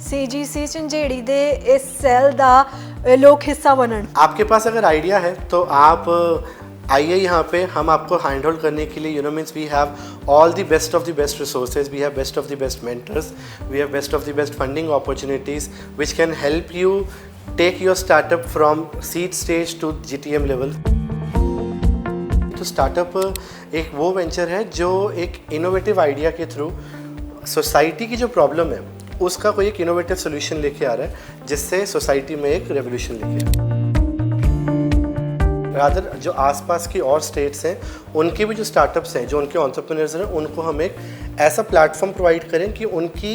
CGC झंझेड़ी दे इस cell दा लोग हिस्सा बनन। आपके पास अगर आइडिया है तो आप आइए यहाँ पे, हम आपको हैंड होल्ड करने के लिए means we have all the best resources, we have best of the best mentors, we have best of the best funding opportunities which can help you take your startup from seed stage to GTM level. तो startup एक वो venture है जो एक innovative idea के through society की जो problem है उसका कोई एक इनोवेटिव सोल्यूशन लेके आ रहा है, जिससे सोसाइटी में एक रेवोल्यूशन लेके आ रहा है। रादर जो आसपास की और स्टेट्स हैं उनके भी जो स्टार्टअप्स हैं, जो उनके एंटरप्रेन्योर्स हैं, उनको हम एक ऐसा प्लेटफॉर्म प्रोवाइड करें कि उनकी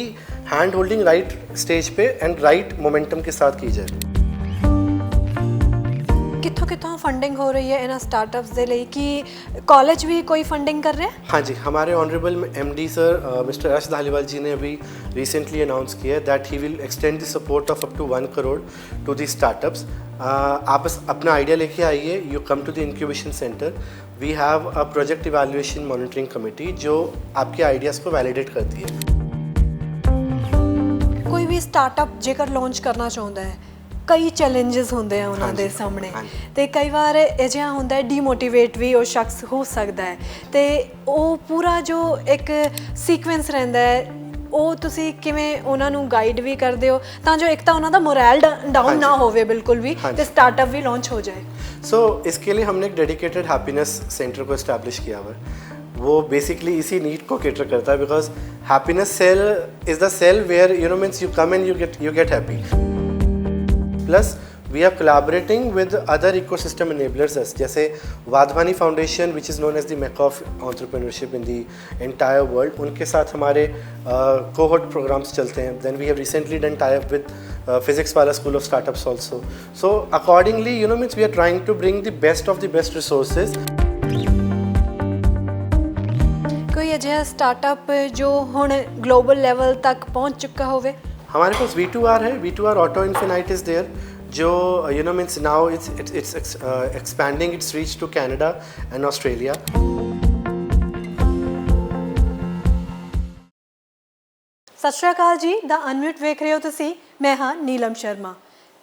हैंड होल्डिंग राइट स्टेज पे एंड राइट मोमेंटम के साथ की जाए। कित्थों कित्थों फंडिंग हो रही है इन स्टार्टअप्स दे लिए कि कॉलेज भी कोई फंडिंग कर रहे हैं? हाँ जी, हमारे honourable MD sir mister Yash Dhaliwal ji ने अभी रिसेंटली अनाउंस किया है that he will extend the support of up to 1 crore to the startups. आप बस अपना आइडिया लेके आइए, you come to the incubation centre, we have a project evaluation monitoring committee जो आपके आइडियाज़ को वैलिडेट करती है। कोई भी स्टार्टअप जेकर लॉन्च करना चाਹੁੰਦਾ है, कई चैलेंजेस होंगे उन्होंने सामने, तो कई बार अजिहा होंगे डीमोटिवेट भी वो शख्स हो सकता है, तो वो पूरा जो एक सीक्वेंस रहिंदा है वो तुसी किवें उन्हां नूं गाइड भी करदे हो तां जो एक तां उन्हां दा मोरल डाउन ना होवे बिल्कुल भी, तो स्टार्टअप भी लॉन्च हो जाए। सो इसके लिए हमने एक डेडिकेटेड हैप्पीनेस सेंटर को इस्टेब्लिश किया हुआ है। वो बेसिकली इसी नीड को कैटर करता है, because happiness cell is the cell where means you come and you get happy. Plus we are collaborating with other ecosystem enablers जैसे Wadhwani foundation which is known as the Mecca of entrepreneurship in the entire world, उनके साथ हमारे cohort programs चलते हैं। Then we have recently done tie up with physics वाला school of startups also. So accordingly means we are trying to bring the best resources. कोई अजिहा startup जो हुण global level तक पहुँच चुका होवे? हमारे पास V2R है, V2R auto infinite is there, जो means now it's expanding its reach to Canada and Australia. Sat Shri अकाल जी, द अनम्यूट वेख रहे हो तुसी, मैं हाँ नीलम शर्मा।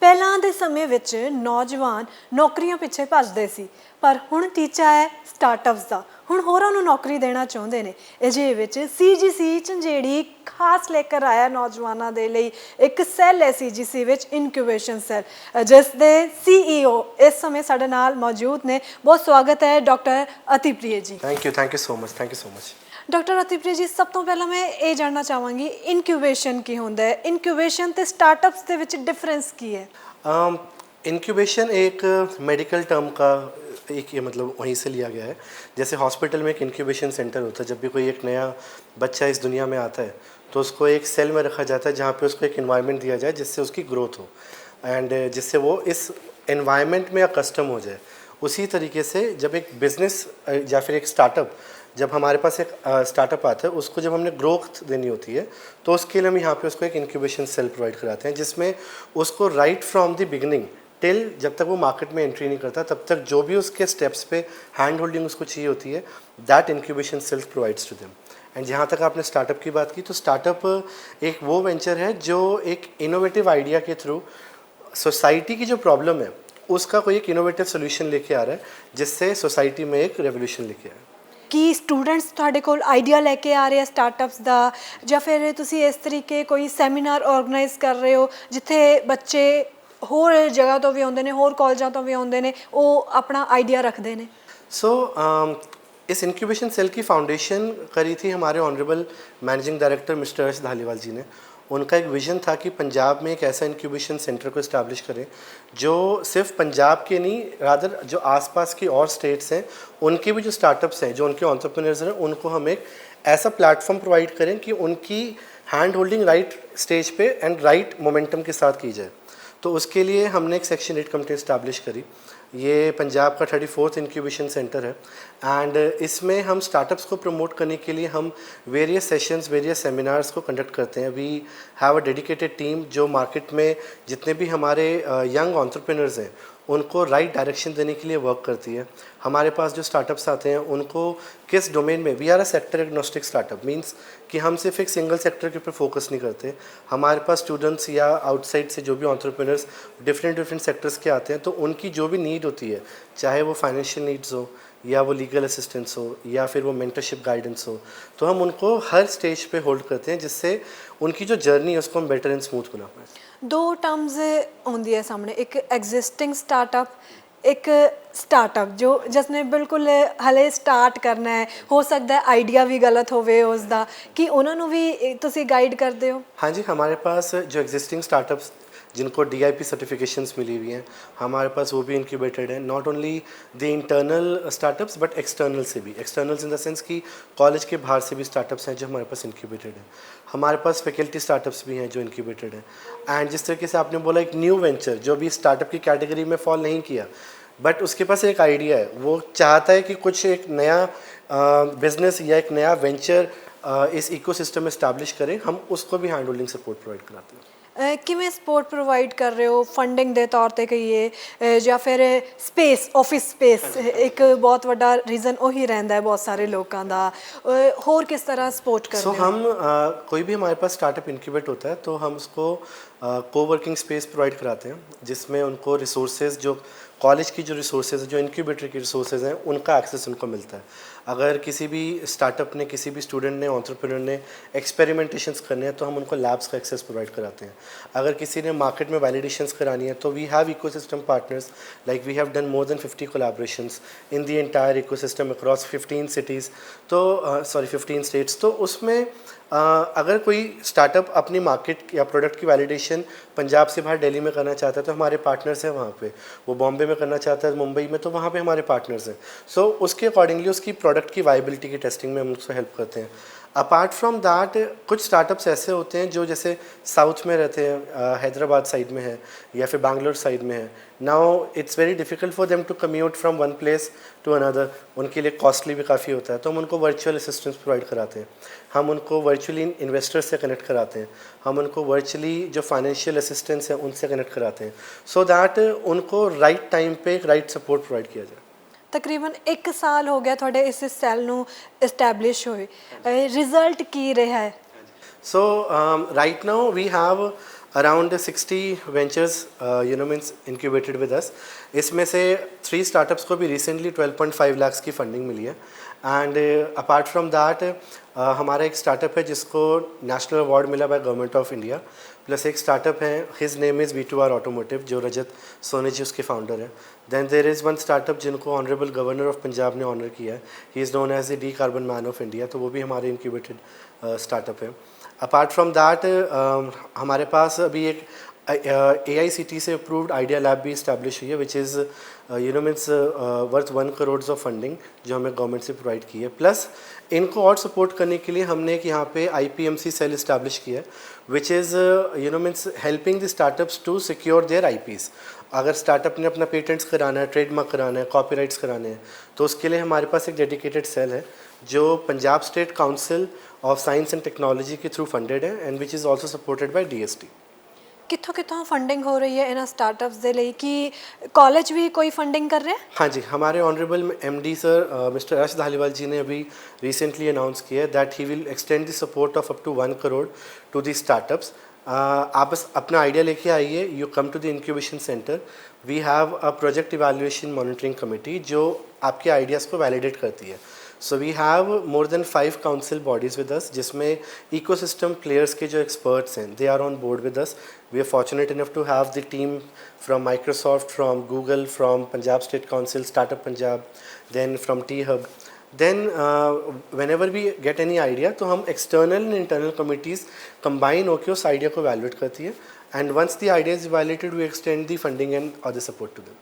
ਪਹਿਲਾਂ ਦੇ ਸਮੇਂ ਵਿੱਚ ਨੌਜਵਾਨ ਨੌਕਰੀਆਂ ਪਿੱਛੇ ਭੱਜਦੇ ਸੀ, ਪਰ ਹੁਣ ਟੀਚਾ ਹੈ ਸਟਾਰਟਅਪਸ ਦਾ, ਹੁਣ ਹੋਰਾਂ ਨੂੰ ਨੌਕਰੀ ਦੇਣਾ ਚਾਹੁੰਦੇ ਨੇ। ਅਜਿਹੇ ਵਿੱਚ CGC ਝੰਜੇੜੀ ਖਾਸ ਲੈ ਕੇ ਆਇਆ ਨੌਜਵਾਨਾਂ ਦੇ ਲਈ ਇੱਕ ਸੈੱਲ ਹੈ CGC ਵਿੱਚ ਇਨਕਿਊਬੇਸ਼ਨ ਸੈੱਲ, ਜਿਸ ਦੇ CEO ਇਸ ਸਮੇਂ ਸਾਡੇ ਨਾਲ ਮੌਜੂਦ ਨੇ। ਬਹੁਤ ਸਵਾਗਤ ਹੈ doctor Atipriya ji. Thank you so much. Doctor Atipriya ji, सब तो पहला मैं ये जानना चाहूँगी इनक्यूबेशन की होंदा है, इनक्यूबेशन ते स्टार्टअप्स दे विच डिफरेंस की है? इंक्यूबेशन एक मेडिकल टर्म का एक ये मतलब वहीं से लिया गया है। जैसे हॉस्पिटल में एक इंक्यूबेशन सेंटर होता है, जब भी कोई एक नया बच्चा इस दुनिया में आता है तो उसको एक सेल में रखा जाता है जहाँ पे उसको एक इन्वायरमेंट दिया जाए जिससे उसकी ग्रोथ हो एंड जिससे वो इस एनवायरनमेंट में अकस्टम हो जाए। उसी तरीके से जब एक बिज़नेस या फिर एक स्टार्टअप, जब हमारे पास एक स्टार्टअप आता है उसको जब हमने ग्रोथ देनी होती है तो उसके लिए हम यहाँ पे उसको एक इंक्यूबेशन सेल प्रोवाइड कराते हैं, जिसमें उसको right from the beginning till जब तक वो मार्केट में एंट्री नहीं करता तब तक जो भी उसके स्टेप्स पे हैंड होल्डिंग उसको चाहिए होती है, that incubation cell provides to them. And जहाँ तक आपने स्टार्टअप की बात की, तो स्टार्टअप एक वो वेंचर है जो एक इनोवेटिव आइडिया के थ्रू सोसाइटी की जो प्रॉब्लम है उसका कोई एक इनोवेटिव सोल्यूशन लेके आ रहा है, जिससे सोसाइटी में एक रेवोल्यूशन लेके आए। कि स्टूडेंट्स ਤੁਹਾਡੇ ਕੋਲ ਆਈਡੀਆ ਲੈ ਕੇ ਆ ਰਹੇ ਆ ਸਟਾਰਟਅਪਸ ਦਾ, ਜਾਂ ਫਿਰ ਤੁਸੀਂ ਇਸ ਤਰੀਕੇ ਕੋਈ ਸੈਮੀਨਾਰ ਆਰਗੇਨਾਈਜ਼ ਕਰ ਰਹੇ ਹੋ ਜਿੱਥੇ ਬੱਚੇ ਹੋਰ ਜਗ੍ਹਾ ਤੋਂ ਵੀ ਆਉਂਦੇ ਨੇ, ਹੋਰ ਕਾਲਜਾਂ ਤੋਂ ਵੀ ਆਉਂਦੇ ਨੇ, ਉਹ ਆਪਣਾ ਆਈਡੀਆ ਰੱਖਦੇ ਨੇ? सो इस इंक्यूबेशन सेल की फाउंडेशन करी थी हमारे honourable managing director mister Yash Dhaliwal ji ने। उनका एक विज़न था कि पंजाब में एक ऐसा इंक्यूबेशन सेंटर को इस्टेब्लिश करें जो सिर्फ पंजाब के नहीं, रादर जो आसपास की और स्टेट्स हैं उनके भी जो स्टार्टअप्स हैं, जो उनके एंटरप्रेन्योर्स हैं, उनको हम एक ऐसा प्लेटफॉर्म प्रोवाइड करें कि उनकी हैंड होल्डिंग राइट स्टेज पे एंड राइट मोमेंटम के साथ की जाए। तो उसके लिए हमने एक सेक्शन 8 कमेटी इस्टेब्लिश करी। ये पंजाब का 34th इंक्यूबेशन सेंटर है एंड इसमें हम स्टार्टअप्स को प्रमोट करने के लिए हम वेरियस सेशंस, वेरियस सेमिनार्स को कंडक्ट करते हैं। We have a dedicated team जो मार्केट में जितने भी हमारे यंग एंटरप्रेन्योर्स हैं उनको राइट डायरेक्शन देने के लिए वर्क करती है। हमारे पास जो स्टार्टअप्स आते हैं उनको किस डोमेन में, we are a sector agnostic startup, means कि हम सिर्फ एक सिंगल सेक्टर के ऊपर फोकस नहीं करते। हमारे पास स्टूडेंट्स या आउटसाइड से जो भी एंटरप्रेन्योर्स डिफरेंट सेक्टर्स के आते हैं, तो उनकी जो भी नीड होती है, चाहे वो फाइनेंशियल नीड्स हो या वो लीगल असिस्टेंस हो या फिर वो मेंटरशिप गाइडेंस हो, तो हम उनको हर स्टेज पे होल्ड करते हैं, जिससे उनकी जो जर्नी है उसको हम बेटर एंड स्मूथ बना पाएँ। दो टर्म्स आਉਂਦੀ है सामने, एक एग्जिस्टिंग स्टार्टअप, एक स्टार्टअप जो जिसने बिल्कुल हले स्टार्ट करना है, हो सकता है आइडिया भी गलत होवे उसका, कि ਉਹਨਾਂ ਨੂੰ ਵੀ ਤੁਸੀਂ गाइड करते हो? हाँ जी, हमारे पास जो एग्जिस्टिंग स्टार्टअप्स जिनको DIP सर्टिफिकेशंस मिली हुई हैं, हमारे पास वो भी इंक्यूबेटेड हैं। Not only the internal startups but external से भी, एक्सटर्नल्स इन द सेंस कि कॉलेज के बाहर से भी स्टार्टअप्स हैं जो हमारे पास इंक्यूबेटेड हैं। हमारे पास फैकल्टी स्टार्टअप्स भी हैं जो इंक्यूबेटेड हैं। एंड जिस तरीके से आपने बोला एक न्यू वेंचर जो भी स्टार्टअप की कैटेगरी में फॉल नहीं किया, बट उसके पास एक आइडिया है, वो चाहता है कि कुछ एक नया बिजनेस या एक नया वेंचर इस इकोसिस्टम में इस्टेब्लिश करें, हम उसको भी हैंड होल्डिंग सपोर्ट प्रोवाइड कराते हैं। ਕਿਵੇਂ ਸਪੋਰਟ ਪ੍ਰੋਵਾਈਡ ਕਰ ਰਹੇ ਹੋ? ਫੰਡਿੰਗ ਦੇ ਤੌਰ ਤੇ ਕਹੀਏ ਜਾਂ ਫਿਰ ਸਪੇਸ, ਆਫਿਸ ਸਪੇਸ ਇੱਕ ਬਹੁਤ ਵੱਡਾ ਰੀਜ਼ਨ ਉਹੀ ਰਹਿੰਦਾ ਹੈ ਬਹੁਤ ਸਾਰੇ ਲੋਕਾਂ ਦਾ, ਹੋਰ किस तरह सपोर्ट कर सो रहे हो? हम कोई भी हमारे पास स्टार्टअप इंक्यूबेट होता है तो हम उसको कोवर्किंग स्पेस प्रोवाइड कराते हैं, जिसमें उनको रिसोर्सेज, जो कॉलेज की जो रिसोर्सेज जो इंक्यूबेटर की रिसोर्सेज हैं, उनका एक्सेस उनको मिलता है। अगर किसी भी स्टार्टअप ने, किसी भी स्टूडेंट ने, एंटरप्रेन्योर ने एक्सपेरिमेंटेशंस करने हैं तो हम उनको लैब्स का एक्सेस प्रोवाइड कराते हैं। अगर किसी ने मार्केट में वैलिडेशंस करानी है तो we have ecosystem partners, like we have done more than 50 collaborations in the entire ecosystem across 15 cities, तो 15 स्टेट्स। तो उसमें अगर कोई स्टार्टअप अपनी मार्केट या प्रोडक्ट की वैलिडेशन पंजाब से बाहर दिल्ली में करना चाहता है तो हमारे पार्टनर्स हैं वहाँ पे, वो बॉम्बे में करना चाहता है मुंबई में, तो वहाँ पे हमारे पार्टनर्स हैं। सो उसके अकॉर्डिंगली उसकी प्रोडक्ट की वायबिलिटी की टेस्टिंग में हम उसको हेल्प करते हैं। अपार्ट फ्रॉम दैट कुछ स्टार्टअप्स ऐसे होते हैं जो जैसे साउथ में रहते हैं, हैदराबाद साइड में है या फिर बैंगलोर साइड में है। Now it's very difficult for them to commute from one place to another, उनके लिए कॉस्टली भी काफ़ी होता है, तो हम उनको वर्चुअल असिस्टेंस प्रोवाइड कराते हैं, हम उनको वर्चुअली इन्वेस्टर से कनेक्ट कराते हैं, हम उनको वर्चुअली जो फाइनेंशियल असिस्टेंस है उनसे कनेक्ट कराते हैं, सो दैट उनको राइट टाइम पे एक राइट सपोर्ट प्रोवाइड किया जाए। तकरीबन 1 साल हो गया ਤੁਹਾਡੇ ਇਸ ਸੈੱਲ ਨੂੰ ਐਸਟੈਬਲਿਸ਼ ਹੋਏ, ਰਿਜ਼ਲਟ ਕੀ ਰਿਹਾ ਹੈ? So right now we have around 60 ventures means incubated with us. इसमें से 3 स्टार्टअप्स को भी रिसेंटली 12.5 लाख की फंडिंग मिली है। एंड अपार्ट फ्रॉम दैट हमारा एक स्टार्टअप है जिसको नेशनल अवार्ड मिला by government of India, plus एक स्टार्टअप है, his name is V2R automotive, जो रजत सोनी जी उसके फाउंडर हैं। Then there is one startup जिनको ऑनरेबल गवर्नर ऑफ पंजाब ने ऑनर किया है, he is known as the de carbon man of India, तो वो भी हमारे इंक्यूबेटेड स्टार्टअप है। अपार्ट फ्रॉम दैट हमारे पास अभी एक AICT से अप्रूव्ड आइडिया लैब भी इस्टेब्लिश हुई है, which is means worth 1 crore of funding जो हमें गवर्नमेंट से प्रोवाइड की है। प्लस इनको और सपोर्ट करने के लिए हमने एक यहाँ पे IPMC सेल इस्टेब्लिश किया है, which is means helping the startups to secure their IPs। अगर स्टार्टअप ने अपना पेटेंट्स कराना है, ट्रेडमार्क कराना है, कॉपीराइट्स कराने हैं, तो उसके लिए हमारे पास एक डेडिकेटेड सेल है जो Punjab state council of science and technology के थ्रू फंडेड है and which is also supported by DST। ਕਿੱਥੋਂ ਕਿੱਥੋਂ ਫੰਡਿੰਗ ਹੋ ਰਹੀ ਹੈ ਇਹਨਾਂ ਸਟਾਰਟਅਪਸ ਦੇ ਲਈ? ਕਿ ਕਾਲਜ भी कोई फंडिंग कर रहे हैं? हाँ जी, हमारे ऑनरेबल MD सर मिस्टर अर्श धालीवाल जी ने अभी रिसेंटली अनाउंस किया है that he will extend the support of up to 1 crore to the startups. आप बस अपना आइडिया लेके आइए, you come to the incubation centre, we have a project evaluation monitoring committee जो आपके आइडियाज़ को वैलिडेट करती है। So we have more than 5 council bodies with us, जिसमें इकोसिस्टम प्लेयर्स के जो एक्सपर्ट्स हैं they are on board with us. We are fortunate enough to have the team from Microsoft, from Google, from Punjab state council, startup Punjab, then from T-Hub। Then whenever we get any idea तो हम external and internal committees combine होकर उस idea को evaluate करती है, and once the idea is validated we extend the funding and other support to them.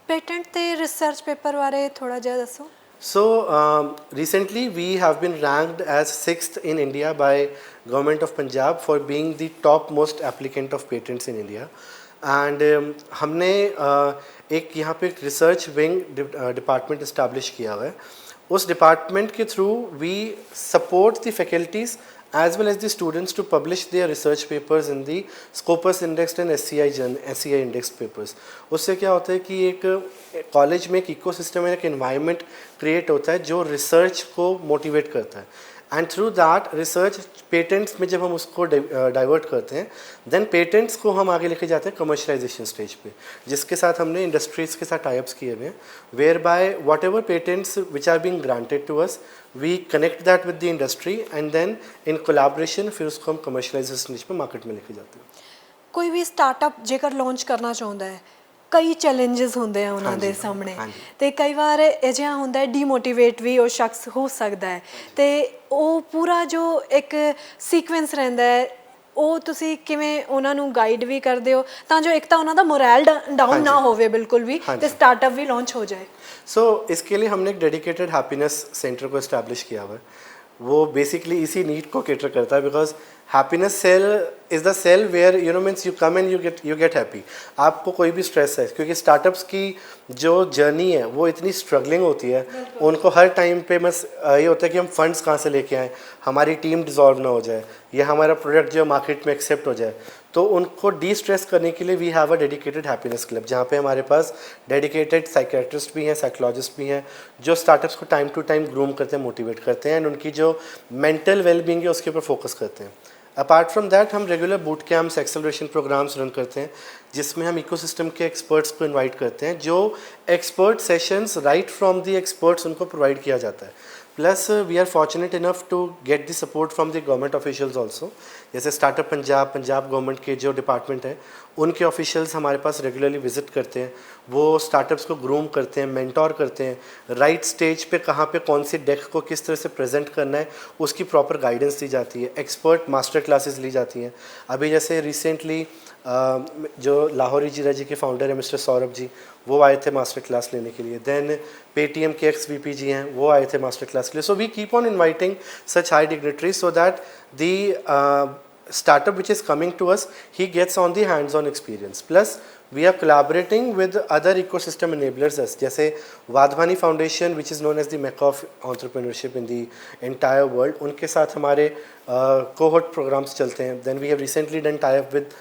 Patent ਤੇ research paper ਬਾਰੇ ਥੋੜਾ ਜਿਹਾ ਦੱਸੋ। So recently we have been ranked as 6th in India by Government of Punjab for being the top most applicant of patents in India, and हमने एक यहाँ पे research wing department establish किया हुआ है। उस डिपार्टमेंट के through we support the faculties as well as the students to publish their research papers in the Scopus indexed and SCI indexed papers. उससे क्या होता है कि एक कॉलेज में एक इकोसिस्टम, एक एनवायरनमेंट क्रिएट होता है जो रिसर्च को मोटिवेट करता है, and through that research patents में जब हम उसको डाइवर्ट करते हैं, देन पेटेंट्स को हम आगे लेके जाते हैं कमर्शलाइजेशन स्टेज पे, जिसके साथ हमने इंडस्ट्रीज़ के साथ टाइप्स किए हुए हैं, whereby whatever patents which are being granted to us, we connect that with the industry and then in collaboration फिर उसको हम कमर्शलाइजेशन स्टेज पे मार्केट में लेके जाते हैं। ਕੋਈ ਵੀ ਸਟਾਰਟਅਪ ਜੇਕਰ ਲਾਂਚ ਕਰਨਾ ਚਾਹੁੰਦਾ ਹੈ, ਕਈ ਚੈਲੰਜਸ ਹੁੰਦੇ ਆ ਉਹਨਾਂ ਦੇ ਸਾਹਮਣੇ, ਤੇ ਕਈ ਵਾਰ ਅਜਿਹਾ ਹੁੰਦਾ ਹੈ ਡੀਮੋਟੀਵੇਟ ਵੀ ਉਹ ਸ਼ਖਸ ਹੋ ਸਕਦਾ ਹੈ, ਤੇ ਉਹ ਪੂਰਾ ਜੋ ਇੱਕ ਸੀਕੁਐਂਸ ਰਹਿੰਦਾ ਹੈ ਉਹ ਤੁਸੀਂ ਕਿਵੇਂ ਉਹਨਾਂ ਨੂੰ ਗਾਈਡ ਵੀ ਕਰਦੇ ਹੋ ਤਾਂ ਜੋ ਇੱਕ ਤਾਂ ਉਹਨਾਂ ਦਾ ਮੋਰਲ ਡਾਊਨ ਨਾ ਹੋਵੇ ਬਿਲकुल भी, ਤੇ ਸਟਾਰਟਅਪ भी लॉन्च हो जाए? सो इसके लिए हमने एक डेडिकेटेड हैप्पीनेस सेंटर को इस्टेब्लिश किया हुआ है। वो बेसिकली इसी नीड को केटर करता है, because happiness cell is the cell where means you come and you get happy. आपको कोई भी स्ट्रेस है, क्योंकि स्टार्टअप्स की जो जर्नी है वो इतनी स्ट्रगलिंग होती है, उनको हर टाइम पे बस ये होता है कि हम फंड्स कहाँ से लेके आएँ, हमारी टीम डिज़ॉल्व ना हो जाए या हमारा प्रोडक्ट जो मार्केट में एक्सेप्ट हो जाए। तो उनको डी स्ट्रेस करने के लिए we have a dedicated happiness club, जहाँ पे हमारे पास डेडिकेटेड साइकेट्रिस्ट भी हैं, साइकोलॉजिस्ट भी हैं, जो स्टार्टअप्स को टाइम टू टाइम ग्रूम करते हैं, मोटिवेट करते हैं, एंड उनकी जो मेंटल वेलबींग है उसके ऊपर फोकस करते हैं। अपार्ट फ्रॉम दैट हम regular boot camps, acceleration programmes run करते हैं, जिसमें हम इकोसिस्टम के एक्सपर्ट्स को इनवाइट करते हैं, जो expert sessions right from the experts उनको प्रोवाइड किया जाता है। Plus we are fortunate enough to get the support from the government officials also, जैसे स्टार्टअप पंजाब गवर्नमेंट के जो डिपार्टमेंट हैं उनके ऑफिशियल्स हमारे पास रेगुलरली विजिट करते हैं, वो स्टार्टअप्स को ग्रूम करते हैं, मेंटोर करते हैं, राइट स्टेज पे कहाँ पे कौन सी डेक को किस तरह से प्रेजेंट करना है उसकी प्रॉपर गाइडेंस दी जाती है, एक्सपर्ट मास्टर क्लासेस ली जाती हैं। अभी जैसे रिसेंटली जो लाहौरी जीरा जी के फाउंडर है मिस्टर सौरभ जी, वो आए थे मास्टर क्लास लेने के लिए। देन पेटीएम के XVP जी हैं, वो आए थे मास्टर क्लास के लिए। So we keep on inviting such high dignitaries so that the startup which is coming to us, he gets on the hands-on experience. Plus we are collaborating with other ecosystem enablers as जैसे Wadhwani foundation which is known as the mecca of entrepreneurship in the entire world, उनके साथ हमारे cohort programs चलते हैं। Then we have recently done tie-up with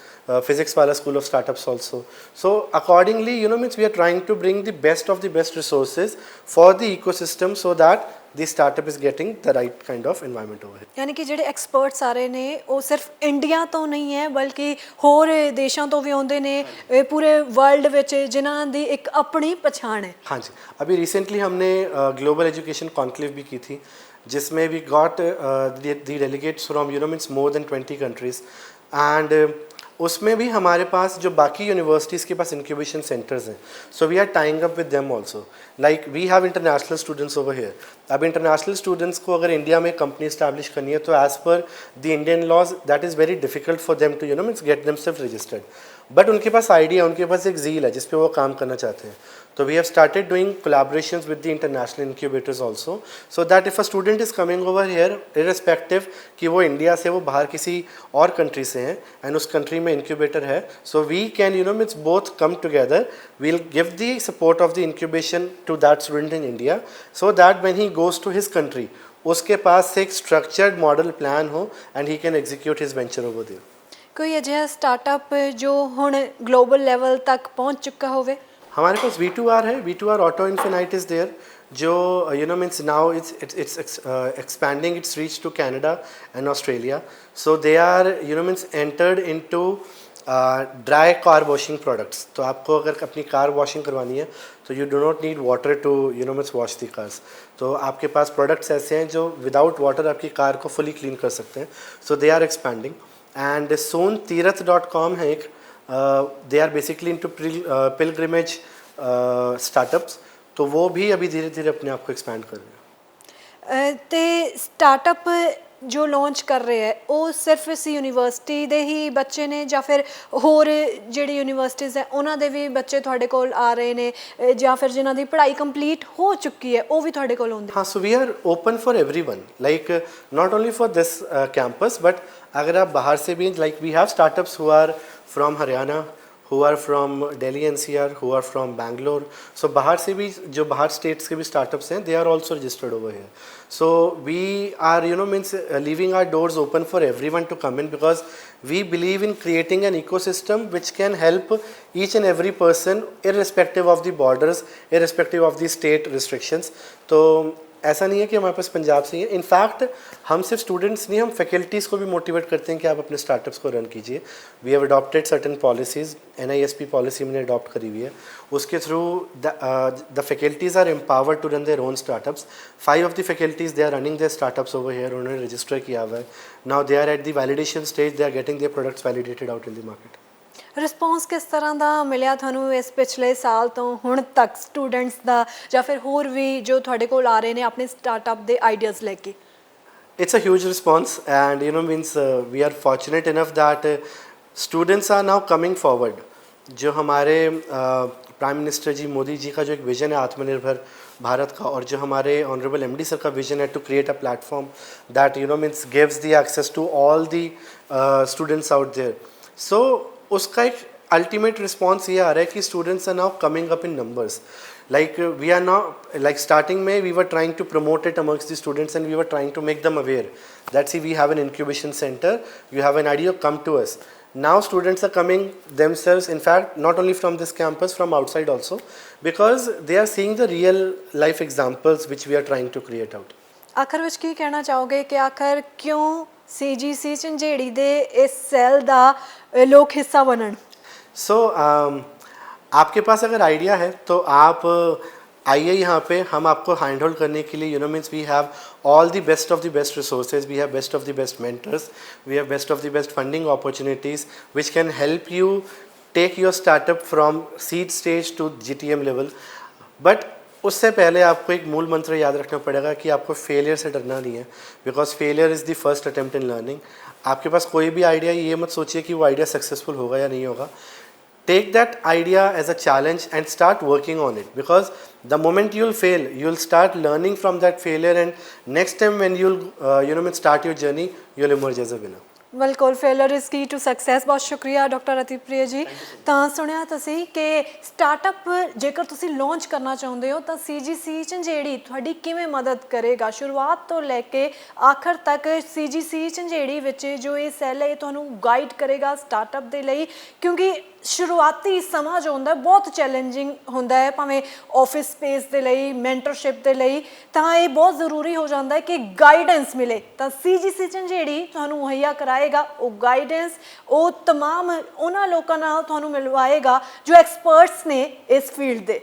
physics वाला school of startups also. So accordingly means we are trying to bring the best of the best resources for the ecosystem so that the startup is getting the right kind of environment over here. ਯਾਨੀ ਕਿ ਜਿਹੜੇ experts ਆ ਰਹੇ ਨੇ ਉਹ ਸਿਰਫ India ਤੋਂ ਨਹੀਂ ਹੈ ਬਲਕਿ ਹੋਰ ਦੇਸ਼ਾਂ ਤੋਂ ਵੀ ਆਉਂਦੇ ਨੇ, ਇਹ ਪੂਰੇ ਵਰਲਡ ਵਿੱਚ ਜਿਨ੍ਹਾਂ ਦੀ ਇੱਕ ਆਪਣੀ पहचान है। हाँ जी, अभी रिसेंटली हमने ग्लोबल एजुकेशन कॉन्क्लेव भी की थी, जिसमें we got the delegates from means more than 20 countries, and उसमें भी हमारे पास जो बाकी यूनिवर्सिटीज़ के पास इंक्यूबेशन सेंटर्स हैं, so we are tying up with them also, like we have international students over here. अब इंटरनेशनल स्टूडेंट्स को अगर इंडिया में कंपनी इस्टेब्लिश करनी है तो as per the Indian laws that is very difficult for them to means get them self registered, but उनके पास idea, उनके पास एक ज़ील है जिस पे वो काम करना चाहते हैं। तो we have started doing collaborations with the international incubators also, so that if a student is coming over here irrespective कि वो इंडिया से, वो बाहर किसी और कंट्री से हैं एंड उस कंट्री में इंक्यूबेटर है, so we can means both come together, we'll give the support of the incubation to that student in India so that when he goes to his country उसके पास एक structured model plan हो and he can execute his venture over there. ਕੋਈ ਅਜਿਹਾ startup ਜੋ ਹੁਣ global level ਤੱਕ ਪਹੁੰਚ ਚੁੱਕਾ ਹੋਵੇ? हमारे पास V2R है, V2R Auto Infinite is there, जो means now it's expanding its reach to Canada and Australia, so they are means entered into dry car washing products. तो आपको अगर अपनी कार वॉशिंग करवानी है तो you do not need water to means wash the cars, तो आपके पास प्रोडक्ट्स ऐसे हैं जो विदाउट वाटर आपकी कार को फुली क्लीन कर सकते हैं। So they are expanding, and सोन तीरथ.com है एक, they are basically into pilgrimage startups, तो वो भी अभी धीरे धीरे अपने आप को एक्सपैंड कर रहे हैं। ਤੇ ਸਟਾਰਟਅਪ ਜੋ ਲਾਂਚ ਕਰ ਰਹੇ ਹੈ ਉਹ ਸਿਰਫ ਇਸ ਯੂਨੀਵਰਸਿਟੀ ਦੇ ਹੀ ਬੱਚੇ ਨੇ ਜਾਂ ਫਿਰ ਹੋਰ ਜਿਹੜੀ ਯੂਨੀਵਰਸਿਟੀਜ਼ ਹੈ ਉਹਨਾਂ ਦੇ ਵੀ ਬੱਚੇ ਤੁਹਾਡੇ ਕੋਲ ਆ ਰਹੇ ਨੇ, ਜਾਂ ਫਿਰ ਜਿਨ੍ਹਾਂ ਦੀ ਪੜ੍ਹਾਈ ਕੰਪਲੀਟ ਹੋ ਚੁੱਕੀ ਹੈ ਉਹ ਵੀ ਤੁਹਾਡੇ ਕੋਲ ਆਉਂਦੇ? हाँ, so we are open for everyone, like not only for this campus, but अगर आप बाहर से भी, like we have startups who are from Haryana, who are from Delhi NCR, who are from Bangalore. So बाहर से भी जो बाहर states के भी startups हैं, they are also registered over here. So we are leaving our doors open for everyone to come in, because we believe in creating an ecosystem which can help each and every person irrespective of the borders, irrespective of the state restrictions. तो ऐसा नहीं है कि हमारे पास पंजाब से ही है. In fact हम सिर्फ स्टूडेंट्स नहीं, हम फैकल्टीज़ को भी मोटिवेट करते हैं कि आप अपने स्टार्टअप्स को रन कीजिए. We have adopted certain policies, NISP policy हमने अडॉप्ट करी हुई है. उसके through the faculties are empowered to run their own startups. 5 of the faculties they are running their startups over here. उन्होंने रजिस्टर किया हुआ है. Now they are at the validation stage, they are getting their products validated out in the market. Response ਕਿਸ ਤਰ੍ਹਾਂ ਦਾ ਮਿਲਿਆ ਤੁਹਾਨੂੰ ਇਸ ਪਿਛਲੇ ਸਾਲ ਤੋਂ ਹੁਣ ਤੱਕ ਸਟੂਡੈਂਟਸ ਦਾ, ਜਾਂ ਫਿਰ ਹੋਰ ਵੀ ਜੋ ਤੁਹਾਡੇ ਕੋਲ ਆ ਰਹੇ ਨੇ ਆਪਣੇ ਸਟਾਰਟਅਪ ਦੇ ਆਈਡੀਆਜ਼ ਲੈ ਕੇ? It's a huge response, and we are fortunate enough that students are now coming forward. जो हमारे प्राइम मिनिस्टर जी मोदी जी का जो एक विज़न है आत्मनिर्भर भारत का, और जो हमारे ऑनरेबल MD सर का विज़न है to create a platform that gives the access to all the students out there. So उसका एक अल्टीमेट रिस्पॉन्स ये आ रहा है कि students are now coming up in numbers. Like we are now, like starting May, we were trying to promote it amongst the students, and we were trying to make them aware that see, we have an incubation center, you have an idea, come to us. Now students are coming themselves, in fact not only from this campus, from outside also, because they are seeing the real life examples which we are trying to create out. ਆਖਰ ਵਿੱਚ ਕੀ ਕਹਿਣਾ ਚਾਹੋਗੇ ਕਿ ਆਖਰ ਕਿਉਂ CGC Jhanjeri ਦੇ ਇਸ cell ਦਾ ਲੋਕ ਹਿੱਸਾ ਬਣਨ? So आपके पास अगर आइडिया है तो आप आइए यहाँ पे, हम आपको हैंड होल्ड करने के लिए we have all the best of the best resources, we have best of the best mentors, we have best of the best funding opportunities which can help you take your startup from seed stage to GTM level. But उससे पहले आपको एक मूल मंत्र याद रखना पड़ेगा कि आपको फेलियर से डरना नहीं है, because failure is the first attempt in learning. आपके पास कोई भी आइडिया, ये मत सोचिए कि वो आइडिया सक्सेसफुल होगा या नहीं होगा. Take that idea as a challenge and start working on it, because the moment you'll fail, you'll start learning from that failure, and next time when you'll start your journey, you'll emerge as a winner. ਬਿਲਕੁਲ, failure is key to success. ਬਹੁਤ ਸ਼ੁਕਰੀਆ doctor Atipriya ਜੀ. ਤਾਂ ਸੁਣਿਆ ਤੁਸੀਂ ਕਿ startup ਜੇਕਰ ਤੁਸੀਂ ਲਾਂਚ ਕਰਨਾ ਚਾਹੁੰਦੇ ਹੋ ਤਾਂ CGC ਝੰਜੇੜੀ ਤੁਹਾਡੀ ਕਿਵੇਂ ਮਦਦ ਕਰੇਗਾ, ਸ਼ੁਰੂਆਤ ਤੋਂ ਲੈ ਕੇ ਆਖਰ ਤੱਕ. CGC ਝੰਜੇੜੀ ਵਿੱਚ ਜੋ ਇਹ ਸੈੱਲ ਹੈ ਇਹ ਤੁਹਾਨੂੰ ਗਾਈਡ ਕਰੇਗਾ ਸਟਾਰਟਅਪ ਦੇ ਲਈ, ਕਿਉਂਕਿ ਸ਼ੁਰੂਆਤੀ ਸਮਾਂ ਜੋ ਹੁੰਦਾ ਬਹੁਤ ਚੈਲੰਜਿੰਗ ਹੁੰਦਾ ਹੈ, ਭਾਵੇਂ ਆਫਿਸ ਸਪੇਸ ਦੇ ਲਈ, ਮੈਂਟਰਸ਼ਿਪ ਦੇ ਲਈ, ਤਾਂ ਇਹ ਬਹੁਤ ਜ਼ਰੂਰੀ ਹੋ ਜਾਂਦਾ ਹੈ ਕਿ ਗਾਈਡੈਂਸ ਮਿਲੇ. ਤਾਂ CGC ਝੰਜੇੜੀ ਤੁਹਾਨੂੰ ਮੁਹੱਈਆ ਕਰਾਏਗਾ ਉਹ ਗਾਈਡੈਂਸ, ਉਹ ਤਮਾਮ ਉਹਨਾਂ ਲੋਕਾਂ ਨਾਲ ਤੁਹਾਨੂੰ ਮਿਲਵਾਏਗਾ ਜੋ ਐਕਸਪਰਟਸ ਨੇ ਇਸ ਫੀਲਡ ਦੇ.